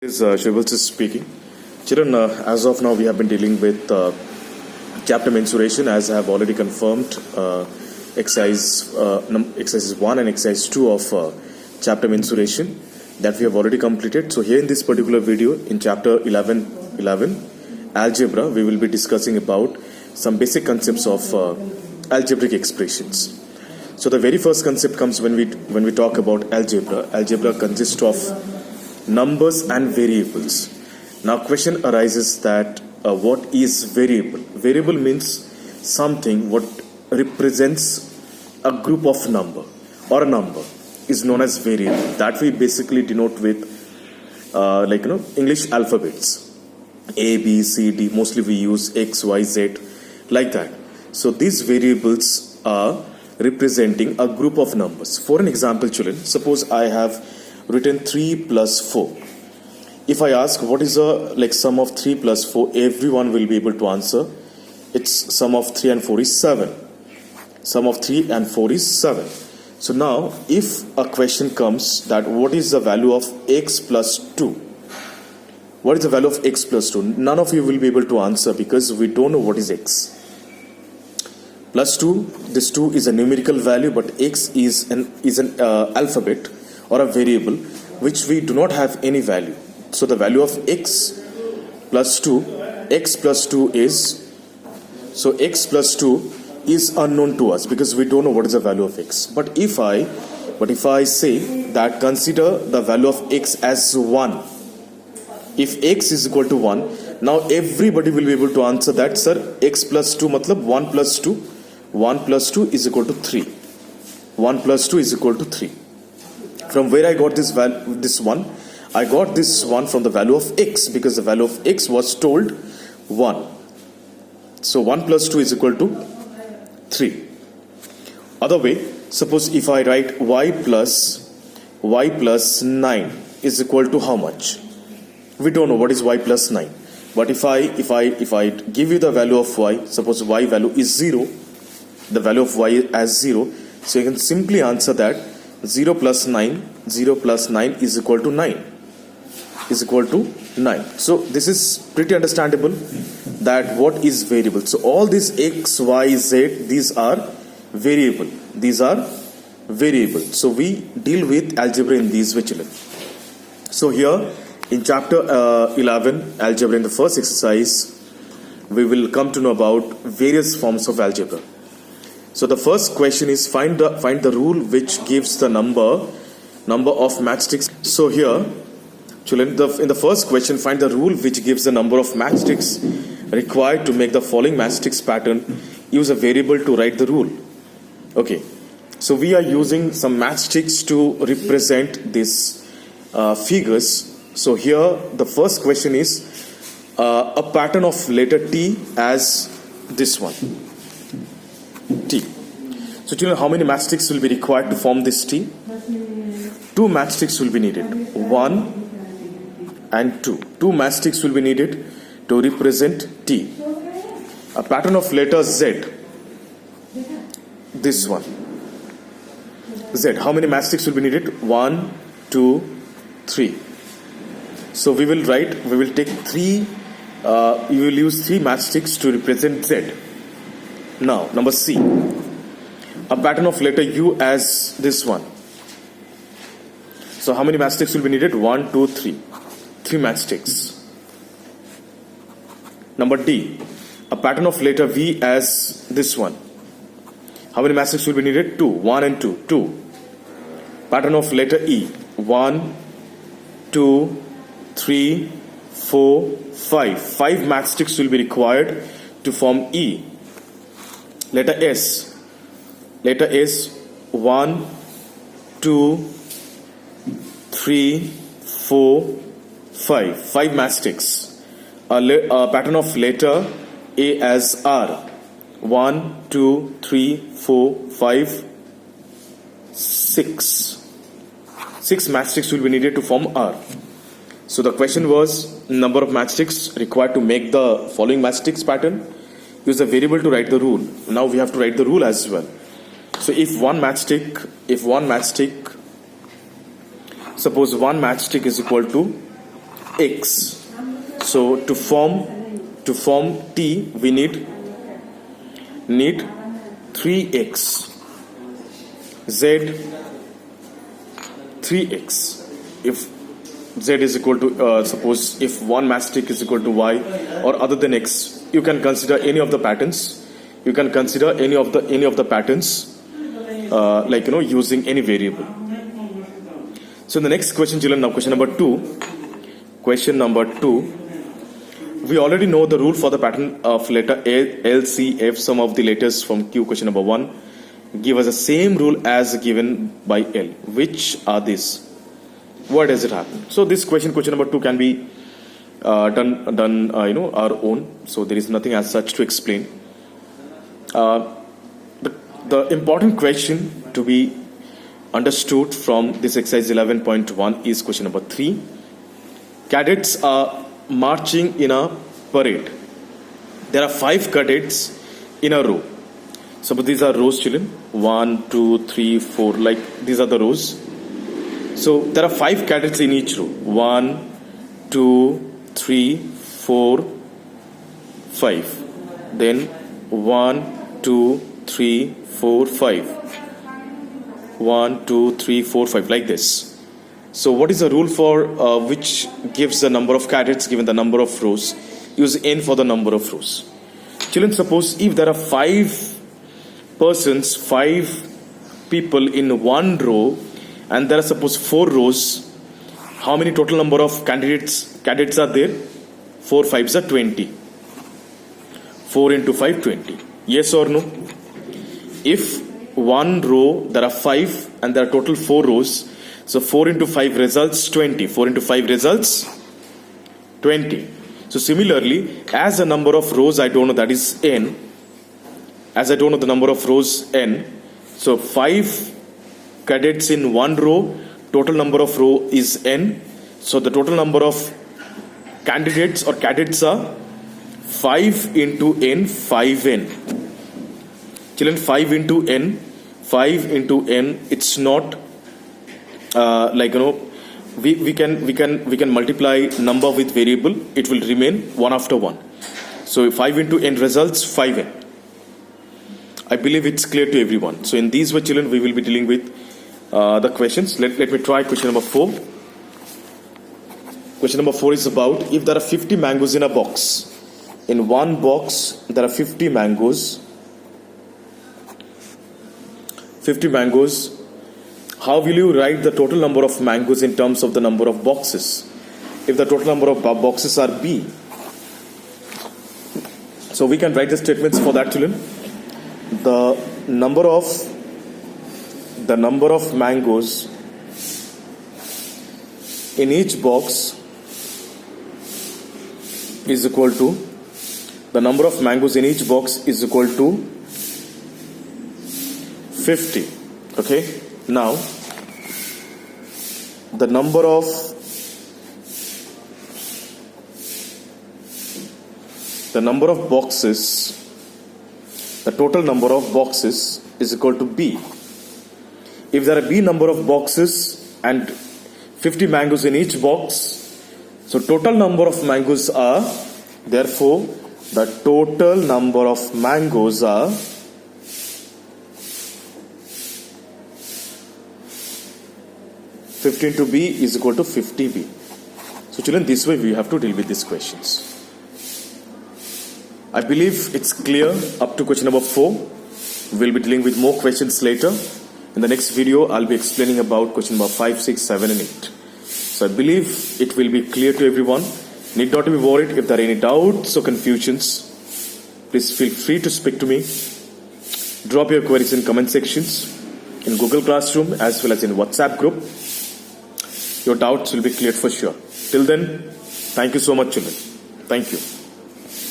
Is Shivalsis speaking. Children, as of now, we have been dealing with chapter mensuration, as I have already confirmed. Exercises 1 and exercise 2 of chapter mensuration that we have already completed. So, here in this particular video, in chapter 11, algebra, we will be discussing about some basic concepts of algebraic expressions. So, the very first concept comes when we talk about algebra. Algebra consists of numbers and variables. Now question arises that what is variable? Variable means something what represents a group of number or a number is known as variable. That we basically denote with English alphabets. A, B, C, D. Mostly we use X, Y, Z like that. So these variables are representing a group of numbers. For an example, children, suppose I have written 3 plus 4. If I ask what is the sum of 3 plus 4, everyone will be able to answer. It's sum of 3 and 4 is 7. Sum of 3 and 4 is 7. So now if a question comes that what is the value of x plus 2? What is the value of x plus 2? None of you will be able to answer because we don't know what is x. Plus 2, this 2 is a numerical value, but x is an alphabet or a variable which we do not have any value. So the value of x plus 2 is, so x plus 2 is unknown to us because we don't know what is the value of x. But if I say that consider the value of x as 1, if x is equal to 1, now everybody will be able to answer that, sir, x plus 2 matlab 1 plus 2, 1 plus 2 is equal to 3. 1 plus 2 is equal to 3. From where I got this one? I got this one from the value of x because the value of x was told 1. So 1 plus 2 is equal to 3. Other way, suppose if I write y plus 9 is equal to how much? We don't know what is y plus 9. But if I give you the value of y, suppose y value is 0, the value of y as 0, so you can simply answer that 0 plus 9 is equal to 9. So this is pretty understandable that what is variable. So all these x, y, z, these are variable. So we deal with algebra in these way, children. So here in chapter 11 algebra, in the first exercise, we will come to know about various forms of algebra. So the first question is find the rule which gives the number of matchsticks. So here, children, in the first question, find the rule which gives the number of matchsticks required to make the following matchsticks pattern. Use a variable to write the rule. Okay, so we are using some matchsticks to represent these figures. So here the first question is a pattern of letter T as this one. T. So children, how many matchsticks will be required to form this T? 2 matchsticks will be needed. 1 and 2. 2 matchsticks will be needed to represent T. A pattern of letter Z. This one. Z. How many matchsticks will be needed? 1, 2, 3. So we will take 3. We will use 3 matchsticks to represent Z. Now, number C. A pattern of letter U as this one. So how many matchsticks will be needed? 1, 2, 3. 3 matchsticks. Number D. A pattern of letter V as this one. How many matchsticks will be needed? 2. 1 and 2. 2. Pattern of letter E. 1, 2, 3, 4, 5. 5 matchsticks will be required to form E. Letter S. 1, 2, 3, 4, 5. 5 matchsticks. A pattern of letter A as R. 1, 2, 3, 4, 5, 6. 6 matchsticks will be needed to form R. So the question was number of matchsticks required to make the following matchsticks pattern. Use a variable to write the rule. Now we have to write the rule as well. So if one matchstick, suppose one matchstick is equal to x. So to form t, we need 3x, z 3x. If z is equal to suppose if one mastic is equal to y or other than x, you can consider any of the patterns. You can consider any of the patterns using any variable. So in the next question, children, now question number 2. Question number 2. We already know the rule for the pattern of letter A, L, C, F, sum of the letters from Q. Question number 1. Give us the same rule as given by L. Which are these? Why does it happen? So this question number 2 can be done our own. So there is nothing as such to explain. The important question to be understood from this exercise 11.1 is question number 3. Cadets are marching in a parade. There are 5 cadets in a row. So these are rows, children. 1, 2, 3, 4. Like these are the rows. So there are 5 cadets in each row. 1, 2, 3, 4, 5. Then 1, 2, 3, 4, 5. 1, 2, 3, 4, 5. Like this. So what is the rule for which gives the number of cadets given the number of rows? Use n for the number of rows. Children, suppose if there are 5 persons, 5 people in one row, and there are suppose 4 rows, how many total number of cadets are there? 4 5s are 20. 4 into 5, 20. Yes or no? If one row there are 5 and there are total 4 rows, so 4 into 5 results 20. 4 into 5 results 20. So similarly, as the number of rows I don't know, that is n. As I don't know the number of rows n, so 5 cadets in one row, total number of row is n. So the total number of candidates or cadets are 5 into n, 5n. Children, 5 into n, 5 into n, it's not we can multiply number with variable, it will remain one after one. So 5 into n results 5n. I believe it's clear to everyone. So in these way, children, we will be dealing with the questions. Let me try question number 4. Question number 4 is about if there are 50 mangoes in a box. In one box there are 50 mangoes. 50 mangoes. How will you write the total number of mangoes in terms of the number of boxes? If the total number of boxes are B. So we can write the statements for that, children. The number of mangoes in each box is equal to the number of mangoes in each box is equal to 50. Okay. Now, the number of boxes, the total number of boxes is equal to B. If there are B number of boxes and 50 mangoes in each box, so total number of mangoes are, therefore, the total number of mangoes are 50 into B is equal to 50B. So children, this way we have to deal with these questions. I believe it's clear up to question number 4. We'll be dealing with more questions later. In the next video, I'll be explaining about question number 5, 6, 7 and 8. So I believe it will be clear to everyone. Need not to be worried if there are any doubts or confusions. Please feel free to speak to me. Drop your queries in comment sections, in Google Classroom as well as in WhatsApp group. Your doubts will be cleared for sure. Till then, thank you so much, children. Thank you.